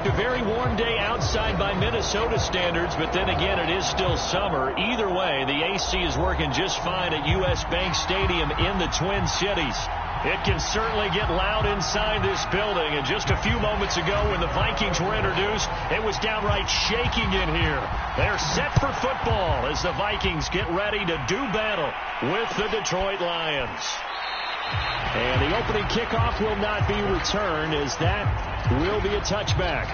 A very warm day outside by Minnesota standards, but then again, it is still summer. Either way, the AC is working just fine at U.S. Bank Stadium in the Twin Cities. It can certainly get loud inside this building, and just a few moments ago when the Vikings were introduced, it was downright shaking in here. They're set for football as the Vikings get ready to do battle with the Detroit Lions. And the opening kickoff will not be returned, as that will be a touchback.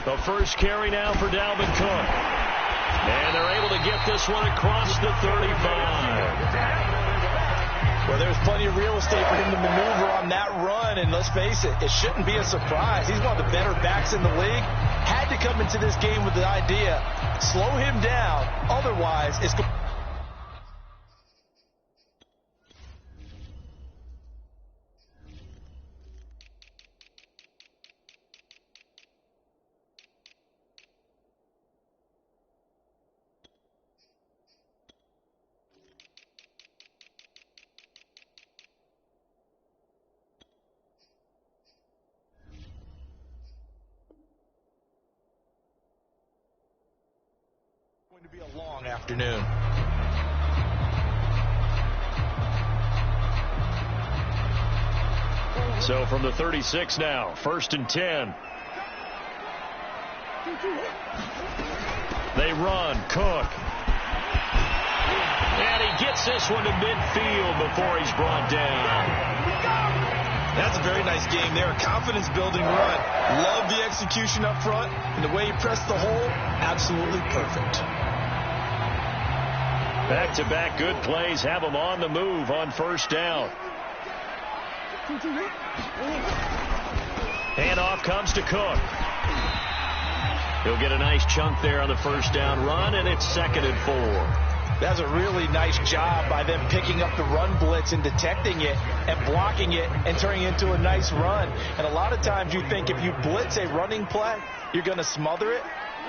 The first carry now for Dalvin Cook. And they're able to get this one across the 35. Well, there's plenty of real estate for him to maneuver on that run. And let's face it, it shouldn't be a surprise. He's one of the better backs in the league. Had to come into this game with the idea, slow him down. Otherwise, it's going to be a long afternoon. So from the 36 now, 1st and 10. They run. Cook. And he gets this one to midfield before he's brought down. That's a very nice game there. A confidence-building run. Love the execution up front. And the way he pressed the hole, absolutely perfect. Back-to-back good plays have him on the move on 1st down. Handoff comes to Cook. He'll get a nice chunk there on the 1st down run, and it's 2nd and 4. That's a really nice job by them picking up the run blitz and detecting it and blocking it and turning it into a nice run. And a lot of times you think if you blitz a running play, you're going to smother it.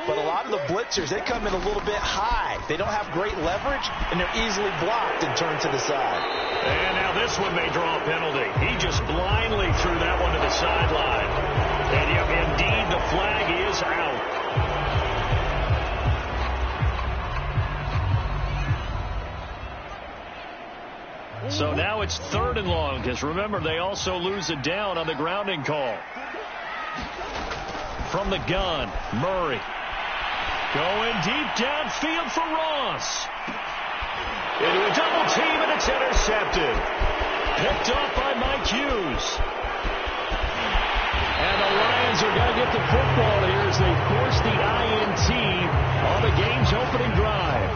But a lot of the blitzers, they come in a little bit high. They don't have great leverage, and they're easily blocked and turned to the side. And now this one may draw a penalty. He just blindly threw that one to the sideline. And yep, indeed, the flag is out. So now it's 3rd and long, because remember, they also lose a down on the grounding call. From the gun, Murray. Going deep downfield for Ross. Into a double team, and it's intercepted. Picked off by Mike Hughes. And the Lions are going to get the football here as they force the INT on the game's opening drive.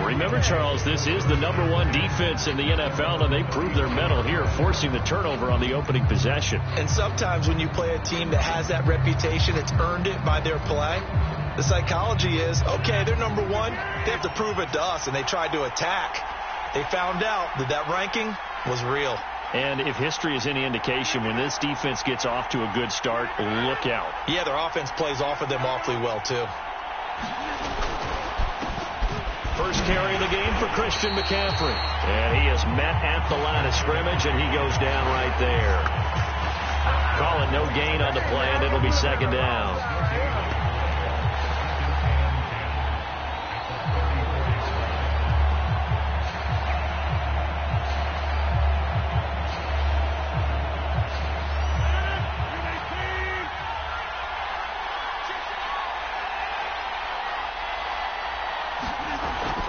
Remember, Charles, this is the #1 defense in the NFL, and they proved their mettle here, forcing the turnover on the opening possession. And sometimes when you play a team that has that reputation, it's earned it by their play. The psychology is, okay, they're #1. They have to prove it to us, and they tried to attack. They found out that that ranking was real. And if history is any indication, when this defense gets off to a good start, look out. Yeah, their offense plays off of them awfully well, too. First carry of the game for Christian McCaffrey. And he is met at the line of scrimmage, and he goes down right there. Call it no gain on the play, and it'll be 2nd down.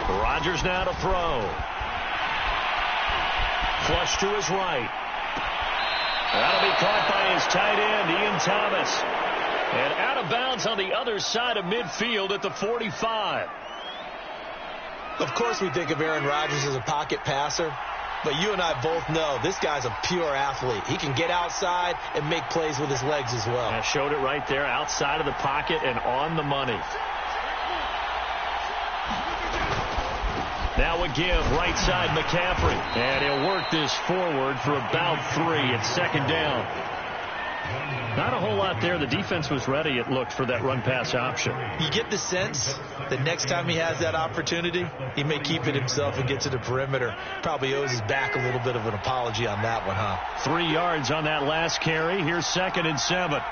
Rodgers now to throw. Flush to his right. That'll be caught by his tight end, Ian Thomas. And out of bounds on the other side of midfield at the 45. Of course we think of Aaron Rodgers as a pocket passer, but you and I both know this guy's a pure athlete. He can get outside and make plays with his legs as well. I showed it right there, outside of the pocket and on the money. Now a give, right side McCaffrey. And he'll work this forward for about 3. It's second down. Not a whole lot there. The defense was ready, it looked, for that run-pass option. You get the sense that next time he has that opportunity, he may keep it himself and get to the perimeter. Probably owes his back a little bit of an apology on that one, huh? 3 yards on that last carry. Here's 2nd and 7.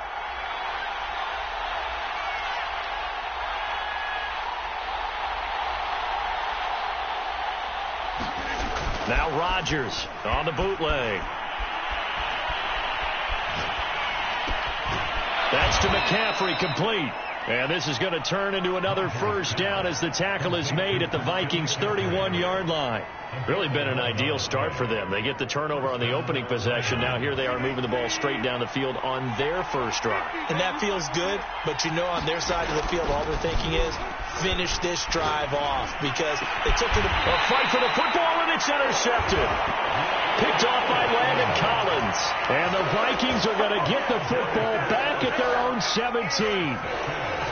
Now Rodgers on the bootleg. That's to McCaffrey, complete. And this is going to turn into another first down as the tackle is made at the Vikings' 31-yard line. Really been an ideal start for them. They get the turnover on the opening possession. Now here they are moving the ball straight down the field on their first drive. And that feels good, but you know on their side of the field all they're thinking is finish this drive off because they took it a fight for the football and it's intercepted. Picked off by Landon Collins. And the Vikings are going to get the football back at their own 17.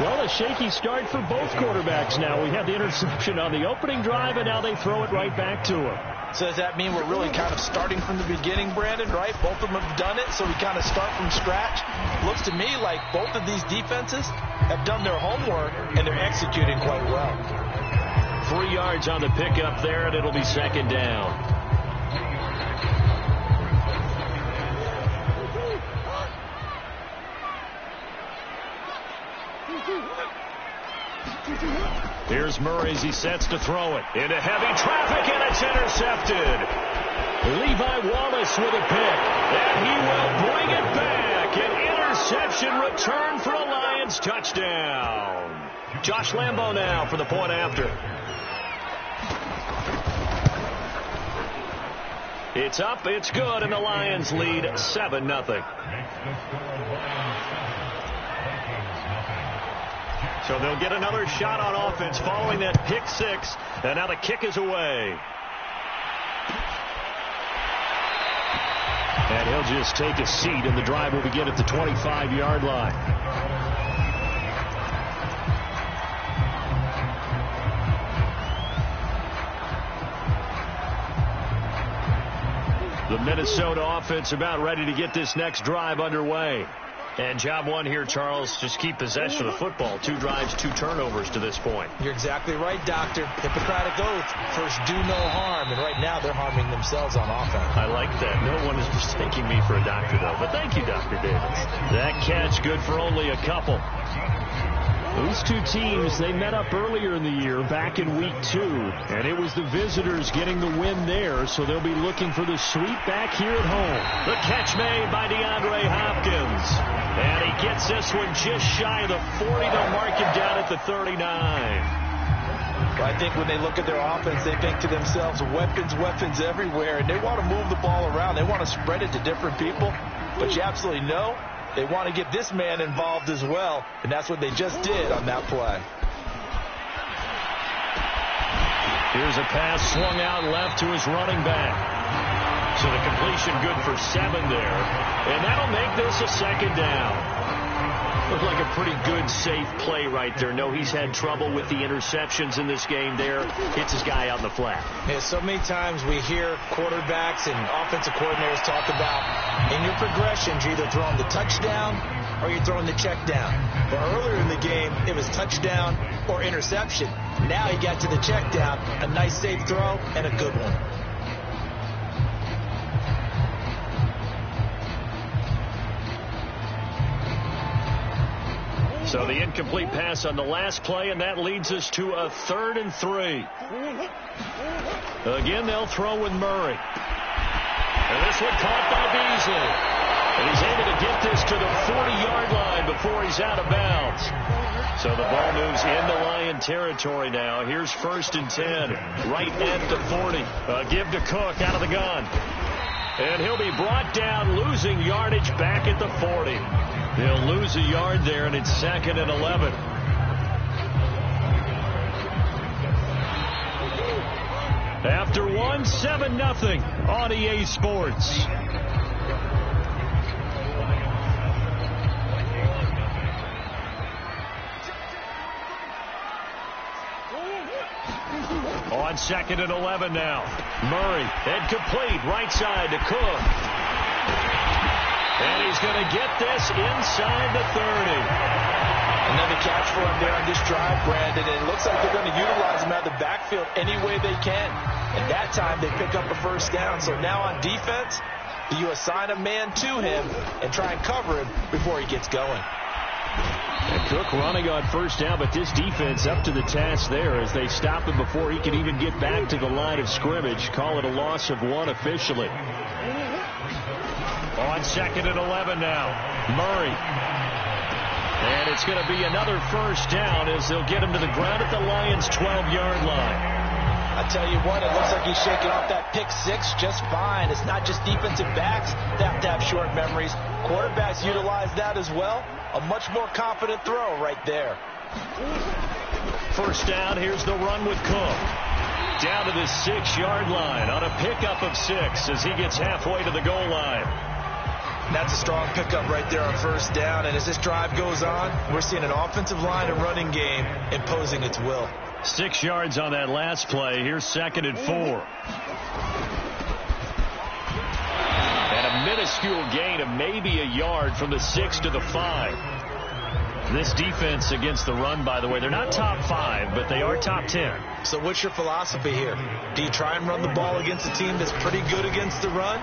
Well, a shaky start for both quarterbacks now. We had the interception on the opening drive, and now they throw it right back to him. So does that mean we're really kind of starting from the beginning, Brandon, right? Both of them have done it, so we kind of start from scratch. Looks to me like both of these defenses have done their homework, and they're executing quite well. 3 yards on the pickup there, and it'll be second down. Here's Murray as he sets to throw it. Into heavy traffic, and it's intercepted. Levi Wallace with a pick. And he will bring it back. An interception return for a Lions touchdown. Josh Lambo now for the point after. It's up, it's good, and the Lions lead 7-0. So they'll get another shot on offense following that pick six. And now the kick is away. And he'll just take a seat, and the drive will begin at the 25-yard line. The Minnesota offense about ready to get this next drive underway. And job one here, Charles, just keep possession of the football. 2 drives, 2 turnovers to this point. You're exactly right, Doctor. Hippocratic oath. First, do no harm. And right now, they're harming themselves on offense. I like that. No one is mistaking me for a doctor, though. But thank you, Dr. Davis. That catch good for only a couple. These two teams, they met up earlier in the year, back in week 2, and it was the visitors getting the win there, so they'll be looking for the sweep back here at home. The catch made by DeAndre Hopkins, and he gets this one just shy of the 40. They'll mark him down at the 39. I think when they look at their offense, they think to themselves, weapons everywhere, and they want to move the ball around. They want to spread it to different people, but you absolutely know they want to get this man involved as well, and that's what they just did on that play. Here's a pass swung out left to his running back. So the completion good for 7 there, and that'll make this a second down. Looked like a pretty good, safe play right there. No, he's had trouble with the interceptions in this game there. Hits his guy out in the flat. Yeah, so many times we hear quarterbacks and offensive coordinators talk about in your progressions, you're either throwing the touchdown or you're throwing the check down. But earlier in the game, it was touchdown or interception. Now he got to the check down, a nice safe throw, and a good one. So the incomplete pass on the last play, and that leads us to a 3rd and 3. Again, they'll throw with Murray. And this one caught by Beasley. And he's able to get this to the 40-yard line before he's out of bounds. So the ball moves into Lion territory now. Here's 1st and 10, right at the 40. Give to Cook out of the gun. And he'll be brought down, losing yardage back at the 40. They'll lose a yard there, and it's 2nd and 11. After 1, 7-0 on EA Sports. On On 2nd and 11 now. Murray, incomplete, right side to Cook. And he's going to get this inside the 30. Another catch for him there on this drive, Brandon, and it looks like they're going to utilize him out of the backfield any way they can. And that time they pick up a first down. So now on defense, you assign a man to him and try and cover him before he gets going. And Cook running on first down, but this defense up to the task there as they stop him before he can even get back to the line of scrimmage. Call it a loss of 1 officially. On 2nd and 11 now. Murray. And it's going to be another first down as they'll get him to the ground at the Lions' 12-yard line. I tell you what, it looks like he's shaking off that pick six just fine. It's not just defensive backs that have to have short memories. Quarterbacks utilize that as well. A much more confident throw right there. First down, here's the run with Cook. Down to the 6-yard line on a pickup of 6 as he gets halfway to the goal line. That's a strong pickup right there on first down. And as this drive goes on, we're seeing an offensive line and running game imposing its will. 6 yards on that last play. Here's 2nd and 4. And a minuscule gain of maybe a yard from the 6 to the 5. This defense against the run, by the way, they're not top 5, but they are top 10. So what's your philosophy here? Do you try and run the ball against a team that's pretty good against the run?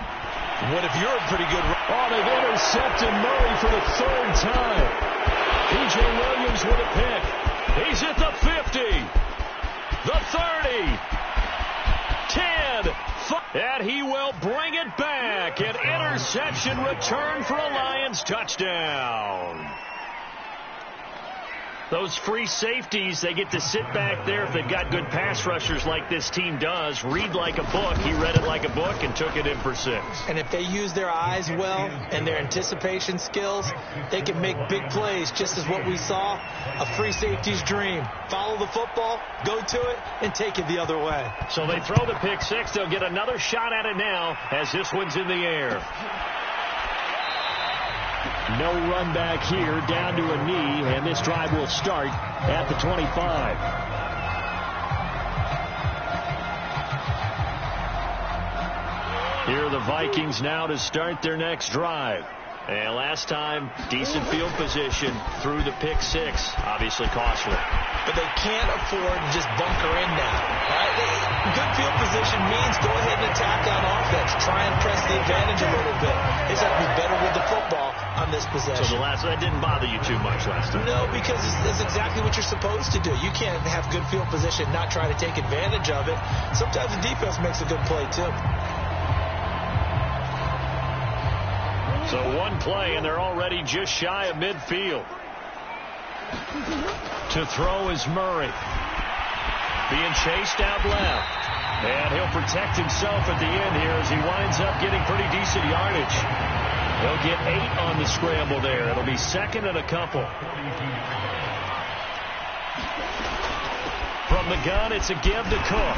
What if you're a pretty good run? Oh, they've intercepted Murray for the 3rd time. P.J. Williams with a pick. He's at the 50, the 30, 10, 5, and he will bring it back. An interception return for a Lions touchdown. Those free safeties, they get to sit back there if they've got good pass rushers like this team does. Read like a book. He read it like a book and took it in for 6. And if they use their eyes well and their anticipation skills, they can make big plays, just as what we saw, a free safety's dream. Follow the football, go to it, and take it the other way. So they throw the pick 6. They'll get another shot at it now as this one's in the air. No run back here, down to a knee, and this drive will start at the 25. Here are the Vikings now to start their next drive. And last time, decent field position through the pick 6, obviously costly. But they can't afford to just bunker in now. Right? Good field position means go ahead and attack on offense. Try and press the advantage a little bit. They just have to be better with the football on this possession. So that didn't bother you too much last time? No, because that's exactly what you're supposed to do. You can't have good field position, not try to take advantage of it. Sometimes the defense makes a good play, too. So one play, and they're already just shy of midfield. To throw is Murray. Being chased out left. And he'll protect himself at the end here as he winds up getting pretty decent yardage. He'll get 8 on the scramble there. It'll be 2nd and a couple. From the gun, it's a give to Cook.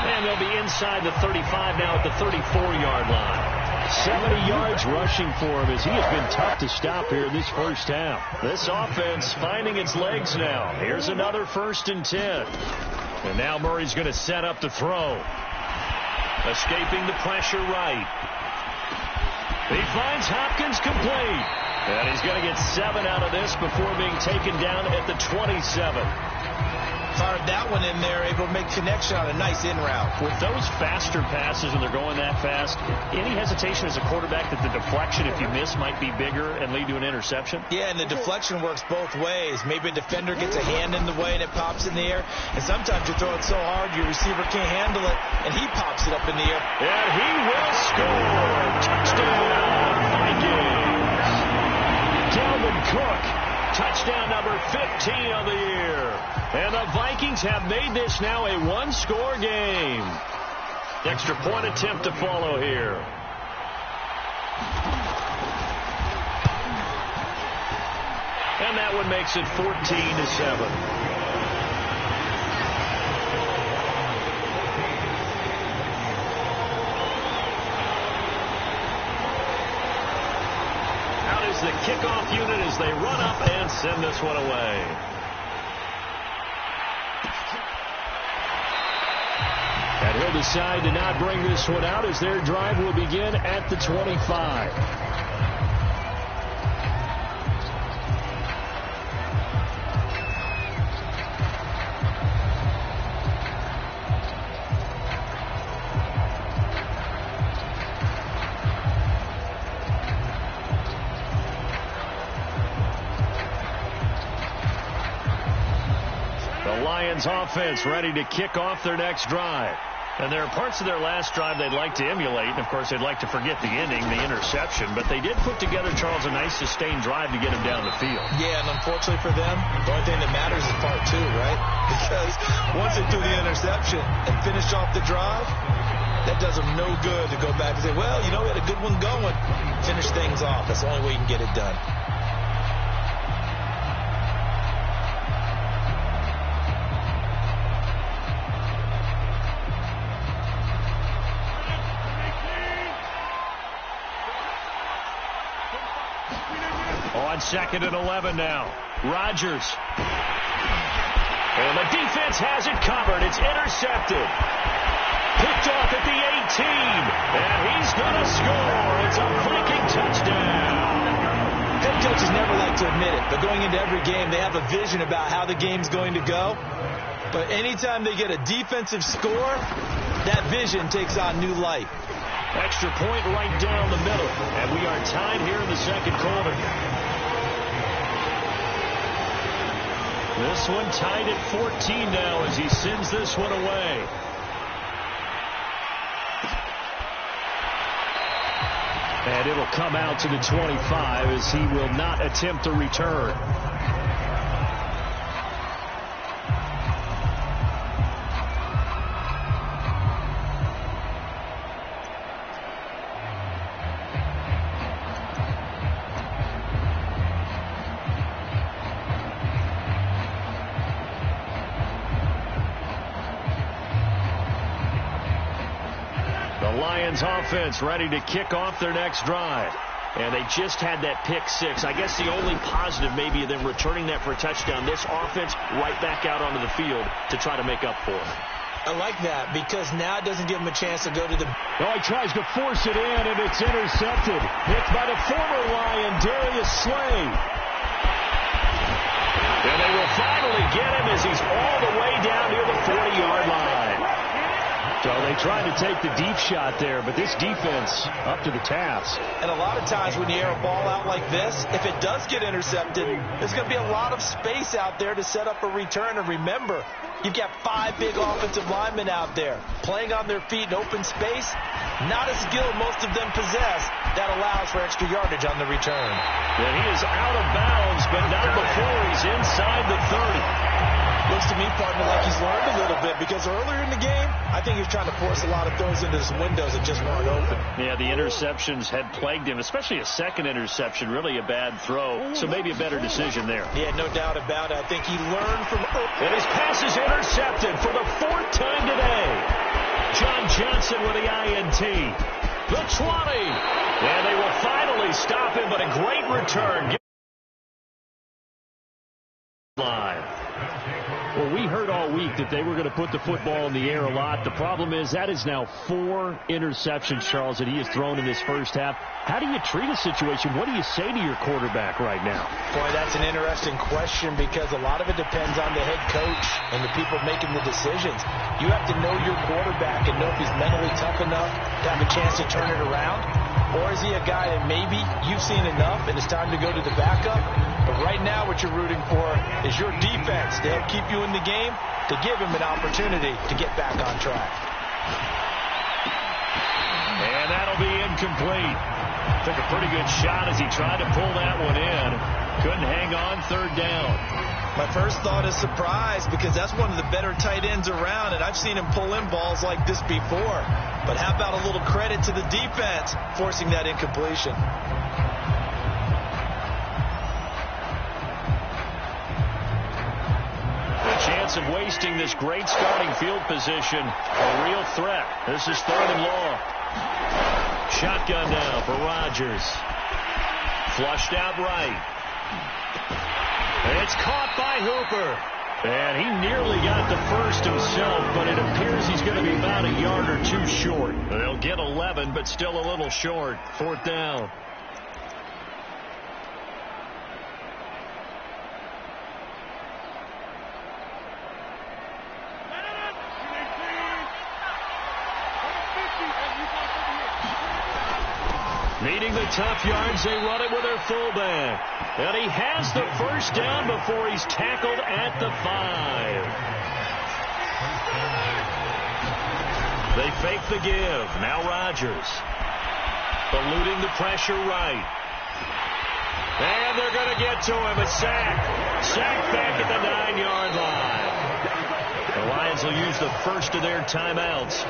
And they'll be inside the 35 now at the 34-yard line. 70 yards rushing for him as he has been tough to stop here in this first half. This offense finding its legs now. Here's another 1st and 10. And now Murray's going to set up the throw. Escaping the pressure right. He finds Hopkins complete. And he's going to get 7 out of this before being taken down at the 27. Fired that one in there, able to make connection on a nice in route. With those faster passes and they're going that fast, any hesitation as a quarterback that the deflection, if you miss, might be bigger and lead to an interception? Yeah, and the deflection works both ways. Maybe a defender gets a hand in the way and it pops in the air. And sometimes you throw it so hard your receiver can't handle it, and he pops it up in the air. And he will score! Touchdown, Vikings! Dalvin Cook. Touchdown number 15 of the year. And the Vikings have made this now a 1-score game. Extra point attempt to follow here. And that one makes it 14-7. The kickoff unit as they run up and send this one away. They'll decide to not bring this one out as their drive will begin at the 25. Lions offense ready to kick off their next drive. And there are parts of their last drive they'd like to emulate. And, of course, they'd like to forget the ending, the interception. But they did put together, Charles, a nice sustained drive to get him down the field. Yeah, and unfortunately for them, the only thing that matters is part two, right? Because once they threw the interception and finished off the drive, that does them no good to go back and say, well, you know, we had a good one going. Finish things off. That's the only way you can get it done. On 2nd and 11 now. Rodgers. And the defense has it covered. It's intercepted. Picked off at the 18. And he's going to score. It's a Viking touchdown. Head coaches never like to admit it, but going into every game, they have a vision about how the game's going to go. But anytime they get a defensive score, that vision takes on new life. Extra point right down the middle. And we are tied here in the second quarter. This one tied at 14 now as he sends this one away. And it'll come out to the 25 as he will not attempt a return. Lions offense ready to kick off their next drive. And they just had that pick six. I guess the only positive maybe of them returning that for a touchdown. This offense right back out onto the field to try to make up for it. I like that because now it doesn't give him a chance to go to the... Oh, he tries to force it in, and it's intercepted. Picked by the former Lion, Darius Slay. And they will finally get him as he's all the way down near the 40-yard line. So they tried to take the deep shot there, but this defense up to the task. And a lot of times when you air a ball out like this, if it does get intercepted, there's going to be a lot of space out there to set up a return. And remember, you've got 5 big offensive linemen out there playing on their feet in open space. Not a skill most of them possess that allows for extra yardage on the return. And he is out of bounds, but not before he's inside the 30. Looks to me, partner, like he's learned a little bit because earlier in the game, I think he was trying to force a lot of throws into his windows that just weren't open. Yeah, the interceptions had plagued him, especially a second interception, really a bad throw. So maybe a better decision there. Yeah, no doubt about it. I think he learned from... And his pass is intercepted for the 4th time today. John Johnson with the INT. The 20. And they will finally stop him, but a great return. Live. Well, we heard all week that they were going to put the football in the air a lot. The problem is that is now 4 interceptions, Charles, that he has thrown in this first half. How do you treat a situation? What do you say to your quarterback right now? Boy, that's an interesting question because a lot of it depends on the head coach and the people making the decisions. You have to know your quarterback and know if he's mentally tough enough to have a chance to turn it around. Or is he a guy that maybe you've seen enough and it's time to go to the backup? But right now what you're rooting for is your defense to help keep you in the game, to give him an opportunity to get back on track. And that'll be incomplete. Took a pretty good shot as he tried to pull that one in. Couldn't hang on 3rd down. My first thought is surprise because that's one of the better tight ends around, and I've seen him pull in balls like this before. But how about a little credit to the defense forcing that incompletion? The chance of wasting this great starting field position, a real threat. This is 3rd and long. Shotgun now for Rodgers. Flushed out right. And it's caught by Hooper. And he nearly got the first himself, but it appears he's going to be about a yard or two short. They'll get 11, but still a little short. 4th down. Needing the tough yards, they run it with their fullback. And he has the first down before he's tackled at the 5. They fake the give. Now Rodgers. Eluding the pressure right. And they're going to get to him. A sack. Sack back at the 9-yard line. The Lions will use the first of their timeouts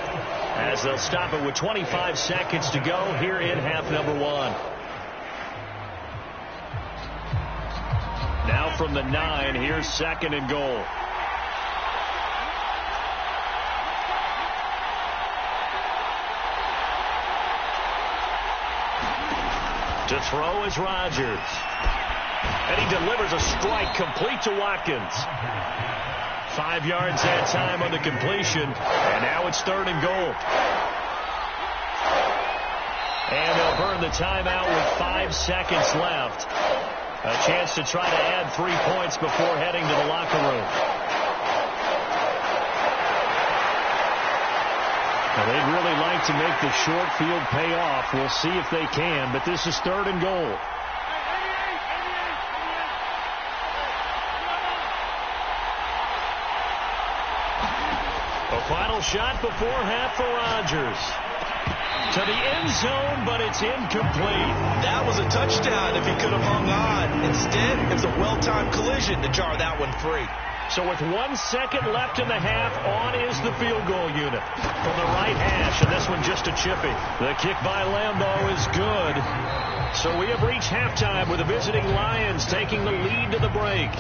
as they'll stop it with 25 seconds to go here in half number 1. Now from the 9, here's 2nd and goal. To throw is Rodgers. And he delivers a strike complete to Watkins. 5 yards that time on the completion. And now it's 3rd and goal. And they'll burn the timeout with 5 seconds left. A chance to try to add 3 points before heading to the locker room. Now, they'd really like to make the short field pay off. We'll see if they can, but this is 3rd and goal. A final shot before half for Rodgers. To the end zone, but it's incomplete. That was a touchdown if he could have hung on. Instead, it was a well-timed collision to jar that one free. So with 1 second left in the half, on is the field goal unit from the right hash, and this one just a chippy. The kick by Lambeau is good. So we have reached halftime with the visiting Lions taking the lead to the break.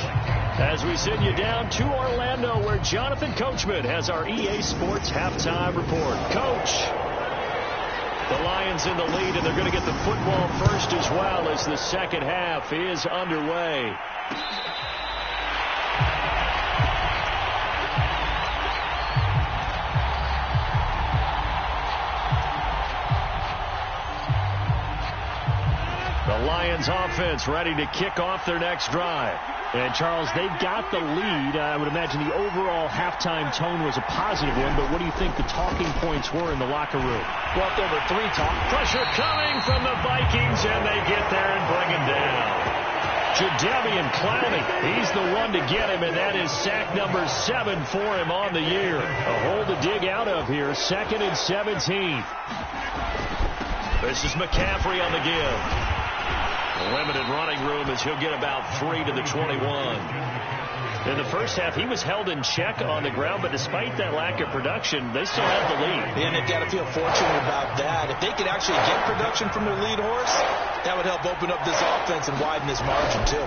As we send you down to Orlando, where Jonathan Coachman has our EA Sports halftime report. Coach. The Lions in the lead, and they're going to get the football first as well as the second half is underway. The Lions offense ready to kick off their next drive. And, Charles, they've got the lead. I would imagine the overall halftime tone was a positive one, but what do you think the talking points were in the locker room? Well, there were 3 talk. Pressure coming from the Vikings, and they get there and bring him down. Jadeveon Clowney, he's the one to get him, and that is sack number 7 for him on the year. A hole to dig out of here, 2nd and 17. This is McCaffrey on the give. Limited running room as he'll get about 3 to the 21. In the first half, he was held in check on the ground, but despite that lack of production, they still have the lead. And they've got to feel fortunate about that. If they could actually get production from their lead horse, that would help open up this offense and widen this margin, too.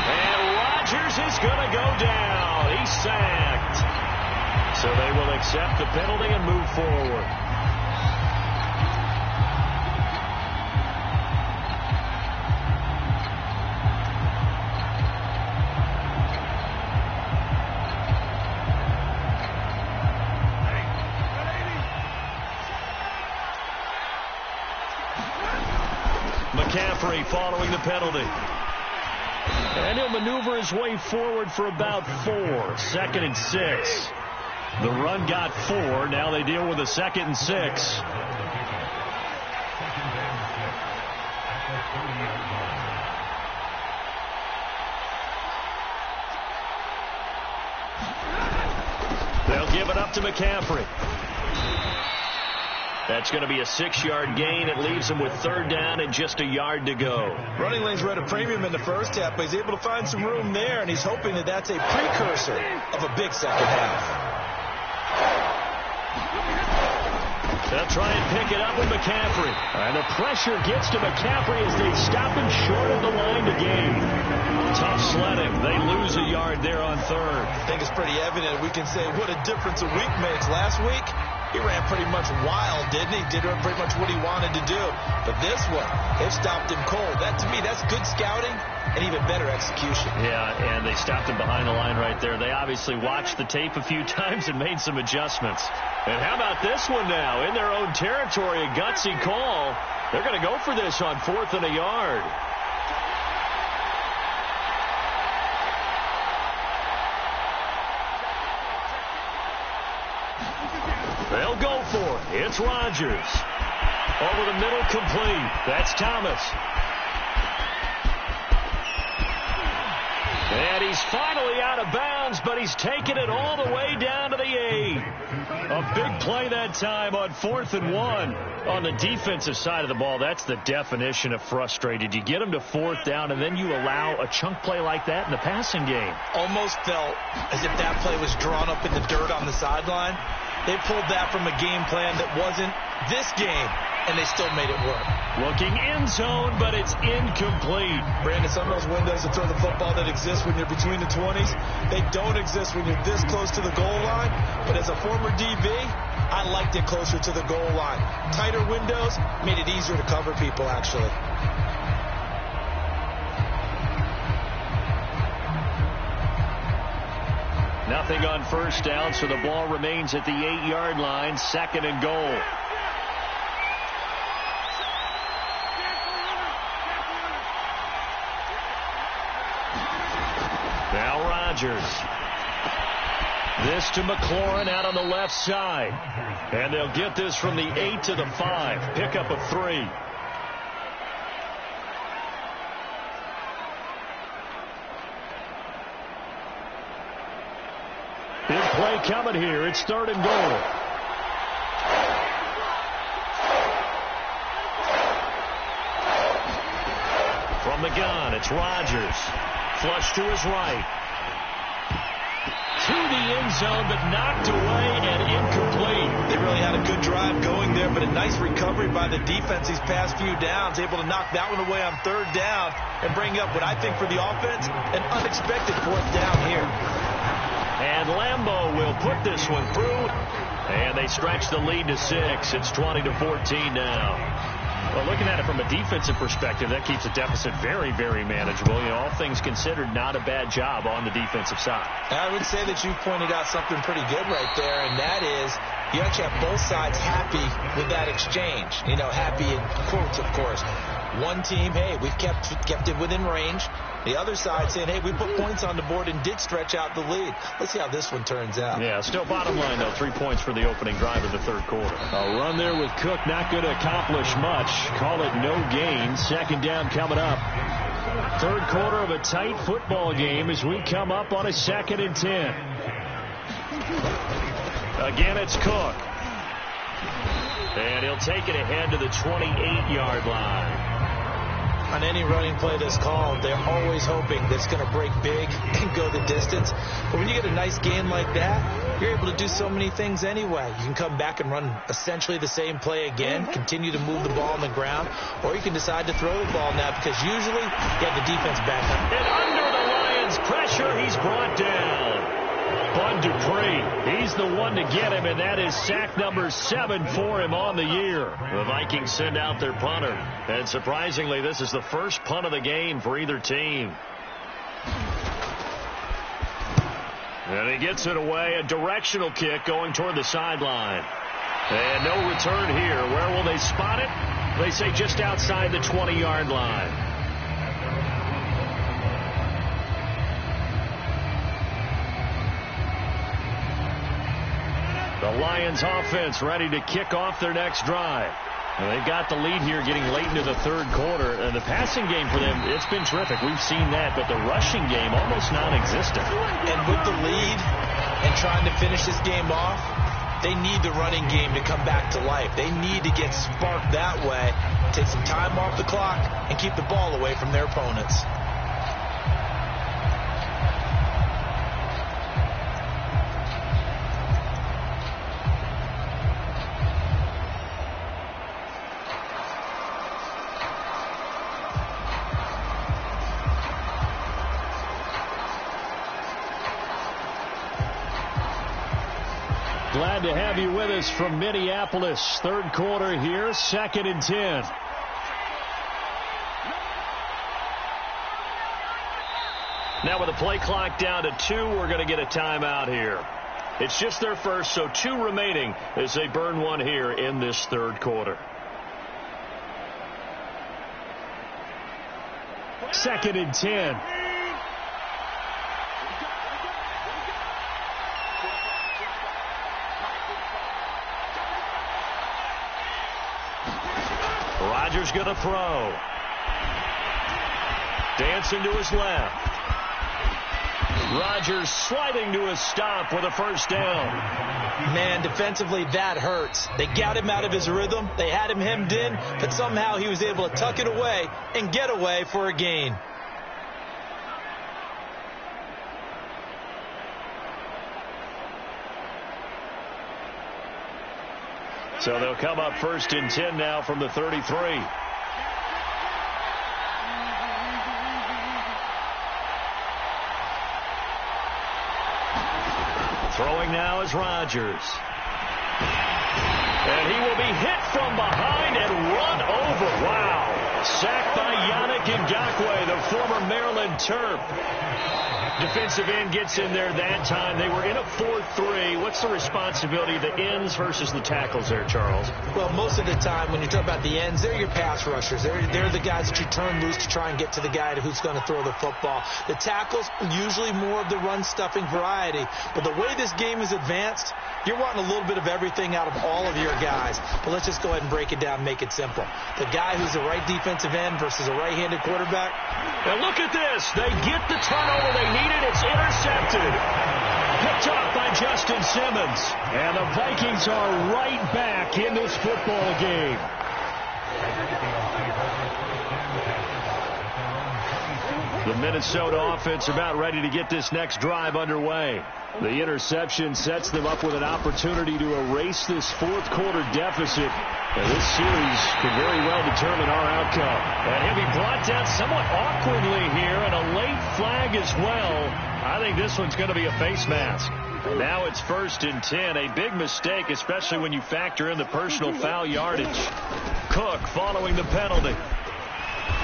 And Rodgers is going to go down. He's sacked. So they will accept the penalty and move forward. McCaffrey following the penalty. And he'll maneuver his way forward for about 4. 2nd and 6. The run got 4. Now they deal with a 2nd and 6. They'll give it up to McCaffrey. That's going to be a 6-yard gain. It leaves him with 3rd down and just a yard to go. Running lanes were at a premium in the first half, but he's able to find some room there, and he's hoping that that's a precursor of a big second half. They'll try and pick it up with McCaffrey. And the pressure gets to McCaffrey as they stop him short of the line to gain. Tough sledding. They lose a yard there on 3rd. I think it's pretty evident. We can say what a difference a week makes. Last week, he ran pretty much wild, didn't he? Did pretty much what he wanted to do. But this one, it stopped him cold. That, to me, that's good scouting and even better execution. Yeah, and they stopped him behind the line right there. They obviously watched the tape a few times and made some adjustments. And how about this one now? In their own territory, a gutsy call. They're going to go for this on 4th and a yard. They'll go for it. It's Rodgers. Over the middle, complete. That's Thomas. And he's finally out of bounds, but he's taken it all the way down to the 8. A big play that time on 4th and 1. On the defensive side of the ball, that's the definition of frustrated. You get them to 4th down, and then you allow a chunk play like that in the passing game. Almost felt as if that play was drawn up in the dirt on the sideline. They pulled that from a game plan that wasn't this game, and they still made it work. Looking end zone, but it's incomplete. Brandon, some of those windows to throw the football that exist when you're between the 20s, they don't exist when you're this close to the goal line. But as a former DB, I liked it closer to the goal line. Tighter windows made it easier to cover people, actually. Nothing on first down, so the ball remains at the 8-yard line, 2nd and goal. Now Rodgers. This to McLaurin out on the left side. And they'll get this from the 8 to the 5. Pickup of 3. Big play coming here. It's 3rd and goal. From the gun, it's Rodgers. Flush to his right. To the end zone, but knocked away and incomplete. They really had a good drive going there, but a nice recovery by the defense these past few downs. Able to knock that one away on 3rd down and bring up what I think for the offense, an unexpected 4th down here. And Lambeau will put this one through. And they stretch the lead to 6. It's 20-14 now. Well, looking at it from a defensive perspective, that keeps the deficit very, very manageable. You know, all things considered, not a bad job on the defensive side. I would say that you pointed out something pretty good right there, and that is you actually have both sides happy with that exchange. You know, happy in quotes, of course. One team, hey, we've kept it within range. The other side saying, hey, we put points on the board and did stretch out the lead. Let's see how this one turns out. Yeah, still bottom line, though, 3 points for the opening drive of the 3rd quarter. A run there with Cook, not going to accomplish much. Call it no gain. 2nd down coming up. 3rd quarter of a tight football game as we come up on a 2nd and 10. Again, it's Cook. And he'll take it ahead to the 28-yard line. On any running play that's called, they're always hoping that it's going to break big and go the distance. But when you get a nice gain like that, you're able to do so many things anyway. You can come back and run essentially the same play again, continue to move the ball on the ground, or you can decide to throw the ball now because usually you have the defense back up. And under the Lions' pressure, he's brought down. Bud Dupree, he's the one to get him, and that is sack number 7 for him on the year. The Vikings send out their punter, and surprisingly, this is the first punt of the game for either team. And he gets it away, a directional kick going toward the sideline. And no return here. Where will they spot it? They say just outside the 20-yard line. The Lions offense ready to kick off their next drive. And they've got the lead here getting late into the 3rd quarter. And the passing game for them, it's been terrific. We've seen that. But the rushing game, almost non-existent. And with the lead and trying to finish this game off, they need the running game to come back to life. They need to get sparked that way, take some time off the clock, and keep the ball away from their opponents. Glad to have you with us from Minneapolis. Third quarter here, 2nd and 10. Now with the play clock down to 2, we're going to get a timeout here. It's just their first, so 2 remaining as they burn one here in this third quarter. 2nd and 10. Rodgers going to throw. Dancing to his left. Rodgers sliding to a stop with a first down. Man, defensively, that hurts. They got him out of his rhythm. They had him hemmed in, but somehow he was able to tuck it away and get away for a gain. So they'll come up 1st and 10 now from the 33. Throwing now is Rodgers. And he will be hit from behind and run over. Wow. Sacked by Yannick Ngakoue, the former Maryland Terp. Defensive end gets in there that time. They were in a 4-3. What's the responsibility of the ends versus the tackles there, Charles? Well, most of the time when you talk about the ends, they're your pass rushers. They're the guys that you turn loose to try and get to the guy who's going to throw the football. The tackles, usually more of the run-stuffing variety. But the way this game is advanced, you're wanting a little bit of everything out of all of your guys. But let's just go ahead and break it down and make it simple. The guy who's the right defensive end versus a right-handed quarterback. And look at this. They get the turnover they needed. It's intercepted. Picked off by Justin Simmons. And the Vikings are right back in this football game. The Minnesota offense about ready to get this next drive underway. The interception sets them up with an opportunity to erase this fourth quarter deficit. And this series could very well determine our outcome. And he'll be brought down somewhat awkwardly here, and a late flag as well. I think this one's going to be a face mask. And now it's 1st and 10. A big mistake, especially when you factor in the personal foul yardage. Cook following the penalty.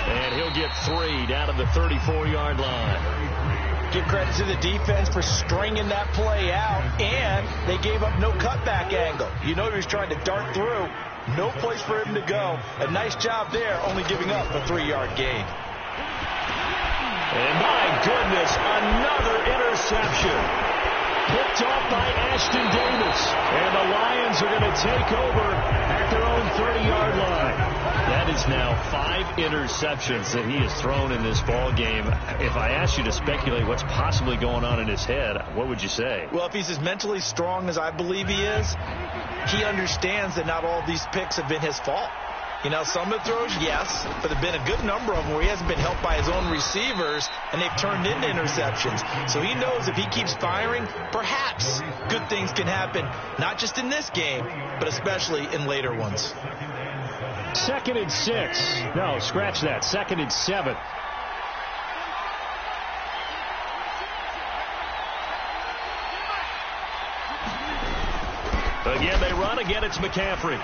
And he'll get 3 down to the 34-yard line. Give credit to the defense for stringing that play out, and they gave up no cutback angle. You know he was trying to dart through. No place for him to go. A nice job there, only giving up a 3-yard gain. And my goodness, another interception. Picked off by Ashton Davis. And the Lions are going to take over at their own 30-yard line. That is now 5 interceptions that he has thrown in this ball game. If I asked you to speculate what's possibly going on in his head, what would you say? Well, if he's as mentally strong as I believe he is, he understands that not all these picks have been his fault. You know, some of the throws, yes, but there have been a good number of them where he hasn't been helped by his own receivers, and they've turned into interceptions. So he knows if he keeps firing, perhaps good things can happen, not just in this game, but especially in later ones. 2nd and 6. No, scratch that. 2nd and 7. Again, they run. Again, it's McCaffrey.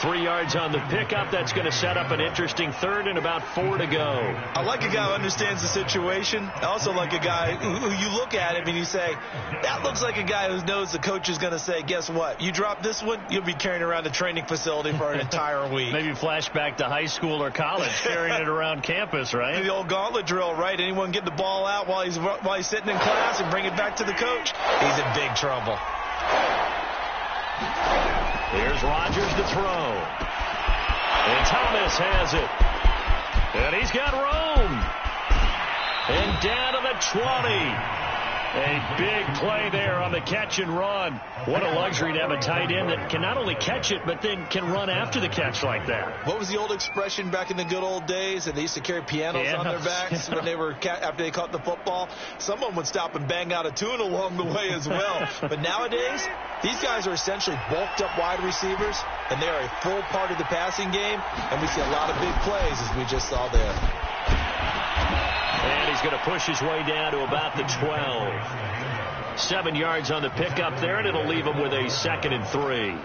3 yards on the pickup. That's going to set up an interesting third and about 4 to go. I like a guy who understands the situation. I also like a guy who you look at him and you say, that looks like a guy who knows the coach is going to say, guess what? You drop this one, you'll be carrying around the training facility for an entire week. Maybe flashback to high school or college, carrying it around campus, right? The old gauntlet drill, right? Anyone get the ball out while he's sitting in class and bring it back to the coach? He's in big trouble. Here's Rodgers to throw. And Thomas has it. And he's got room. And down to the 20. A big play there on the catch and run. What a luxury to have a tight end that can not only catch it, but then can run after the catch like that. What was the old expression back in the good old days? And they used to carry pianos on their backs when they were after they caught the football. Someone would stop and bang out a tune along the way as well. But nowadays, these guys are essentially bulked up wide receivers, and they are a full part of the passing game. And we see a lot of big plays, as we just saw there. And he's going to push his way down to about the 12. 7 yards on the pickup there, and it'll leave them with a 2nd and 3.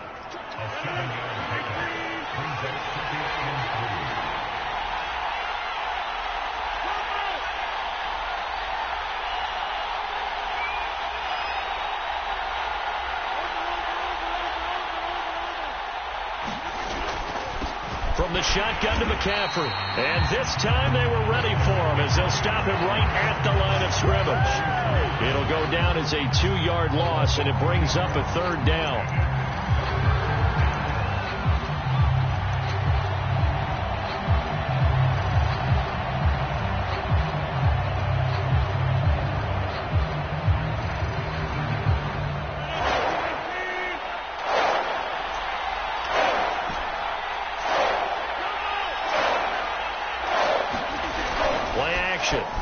From the shotgun to McCaffrey. And this time they were ready for him as they'll stop him right at the line of scrimmage. It'll go down as a 2-yard loss, and it brings up a 3rd down.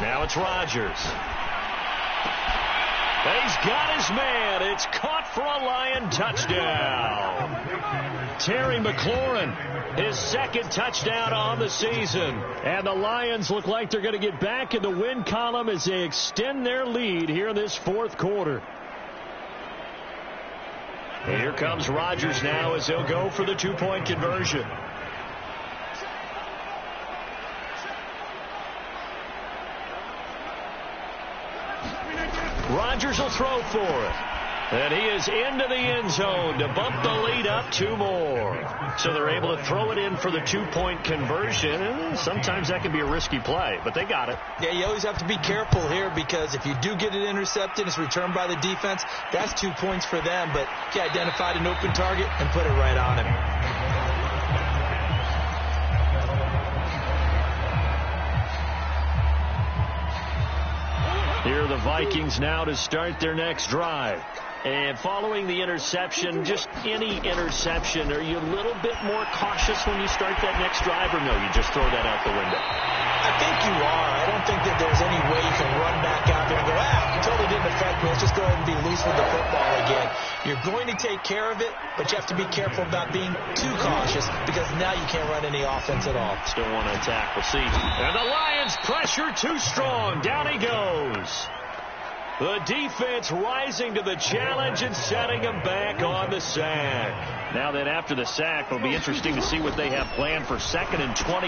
Now it's Rodgers. He's got his man. It's caught for a Lion touchdown. Terry McLaurin, his 2nd touchdown on the season. And the Lions look like they're going to get back in the win column as they extend their lead here in this 4th quarter. And here comes Rodgers now as he'll go for the 2-point conversion. Rodgers will throw for it. And he is into the end zone to bump the lead up 2 more. So they're able to throw it in for the 2-point conversion. And sometimes that can be a risky play, but they got it. Yeah, you always have to be careful here because if you do get it intercepted, it's returned by the defense. That's 2 points for them, but he identified an open target and put it right on him. Here are the Vikings now to start their next drive. And following the interception, just any interception, are you a little bit more cautious when you start that next drive, or no, you just throw that out the window? I think you are. I don't think that there's any way you can run back out there and go, it totally didn't affect me. Let's just go ahead and be loose with the football again. You're going to take care of it, but you have to be careful about being too cautious because now you can't run any offense at all. Still want to attack. We'll see. And the Lions pressure too strong. Down he goes. The defense rising to the challenge and setting him back on the sack. Now then, after the sack, it'll be interesting to see what they have planned for 2nd and 23.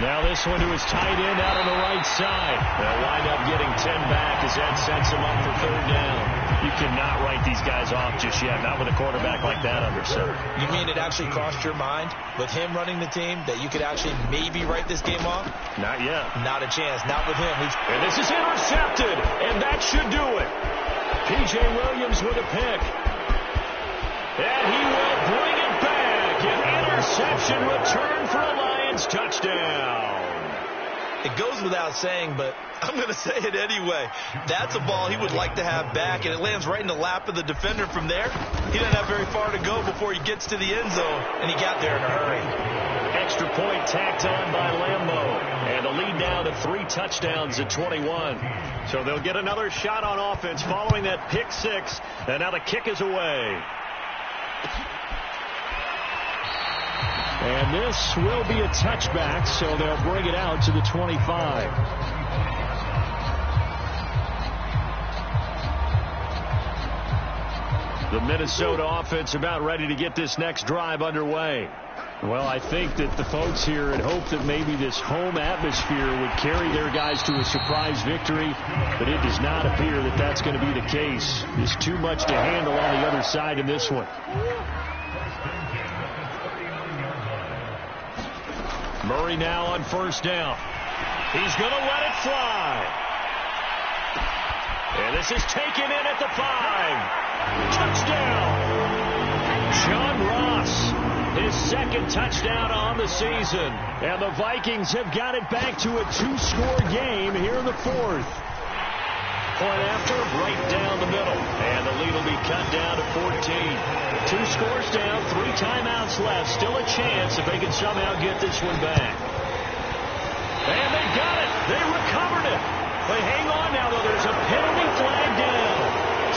Now this one to his tight end out on the right side. They'll wind up getting 10 back as that sets him up for 3rd down. You cannot write these guys off just yet, not with a quarterback like that under center. You mean it actually crossed your mind with him running the team that you could actually maybe write this game off? Not yet. Not a chance. Not with him. And this is intercepted, and that should do it. P.J. Williams with a pick. And he will bring it back. An interception return for a Lions touchdown. It goes without saying, but I'm going to say it anyway. That's a ball he would like to have back, and it lands right in the lap of the defender from there. He doesn't have very far to go before he gets to the end zone, and he got there in a hurry. Extra point tacked on by Lambeau. And a lead down to 3 touchdowns at 21. So they'll get another shot on offense following that pick 6. And now the kick is away. And this will be a touchback, so they'll bring it out to the 25. The Minnesota offense about ready to get this next drive underway. Well, I think that the folks here had hoped that maybe this home atmosphere would carry their guys to a surprise victory, but it does not appear that that's going to be the case. There's too much to handle on the other side in this one. Murray now on 1st down. He's going to let it fly. And this is taken in at the 5. Touchdown. John Ross. His 2nd touchdown on the season. And the Vikings have got it back to a 2-score game here in the 4th. Point after, right down the middle. And the lead will be cut down to 14. 2 scores down, 3 timeouts left. Still a chance if they can somehow get this one back. And they got it. They recovered it. They hang on now, though. There's a penalty flag down.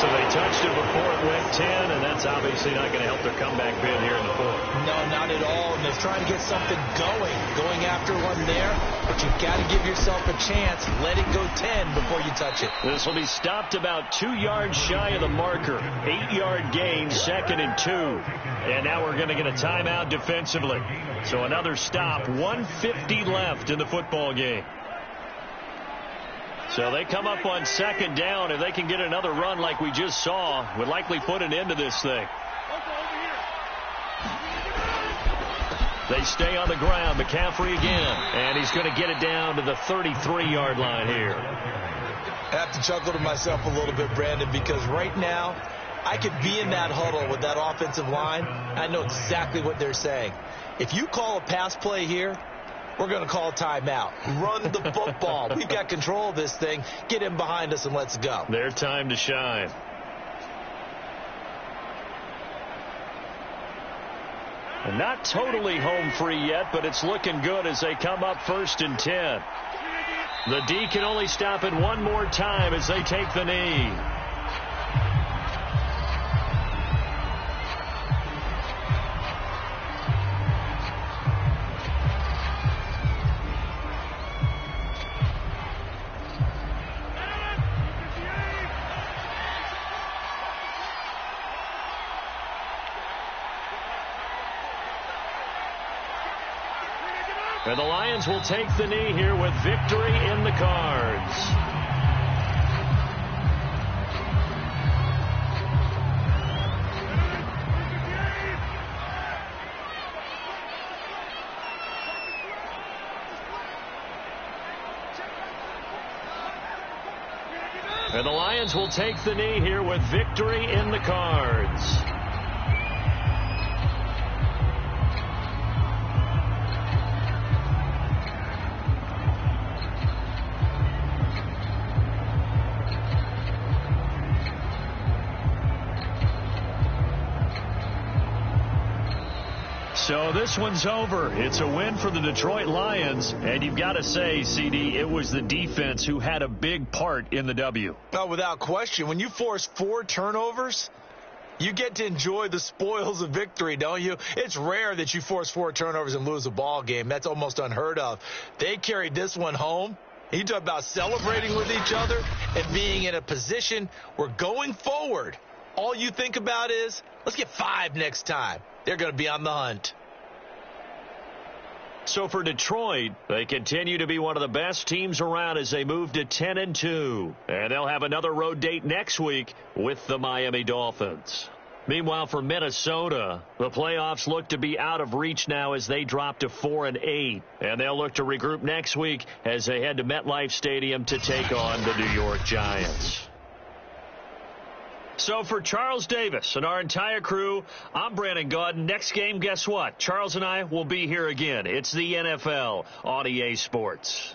So they touched it before it went 10, and that's obviously not going to help their comeback bid here in the fourth. No, not at all. And they're trying to get something going after one there. But you've got to give yourself a chance. Let it go 10 before you touch it. This will be stopped about 2 yards shy of the marker. 8-yard gain, 2nd and 2. And now we're going to get a timeout defensively. So another stop, 1:50 left in the football game. So they come up on 2nd down. If they can get another run like we just saw, would likely put an end to this thing. They stay on the ground. McCaffrey again. And he's going to get it down to the 33-yard line here. I have to chuckle to myself a little bit, Brandon, because right now I could be in that huddle with that offensive line. I know exactly what they're saying. If you call a pass play here, we're going to call a timeout. Run the football. We've got control of this thing. Get in behind us and let's go. Their time to shine. And not totally home free yet, but it's looking good as they come up 1st and 10. The D can only stop it one more time as they take the knee. And the Lions will take the knee here with victory in the cards. And the Lions will take the knee here with victory in the cards. So this one's over. It's a win for the Detroit Lions. And you've got to say, CD, it was the defense who had a big part in the W. Oh, without question. When you force 4 turnovers, you get to enjoy the spoils of victory, don't you? It's rare that you force 4 turnovers and lose a ball game. That's almost unheard of. They carried this one home. You talk about celebrating with each other and being in a position where going forward, all you think about is, let's get 5 next time. They're going to be on the hunt. So for Detroit, they continue to be one of the best teams around as they move to 10-2. And they'll have another road date next week with the Miami Dolphins. Meanwhile, for Minnesota, the playoffs look to be out of reach now as they drop to 4-8. And they'll look to regroup next week as they head to MetLife Stadium to take on the New York Giants. So for Charles Davis and our entire crew, I'm Brandon Gaudin. Next game, guess what? Charles and I will be here again. It's the NFL on EA Sports.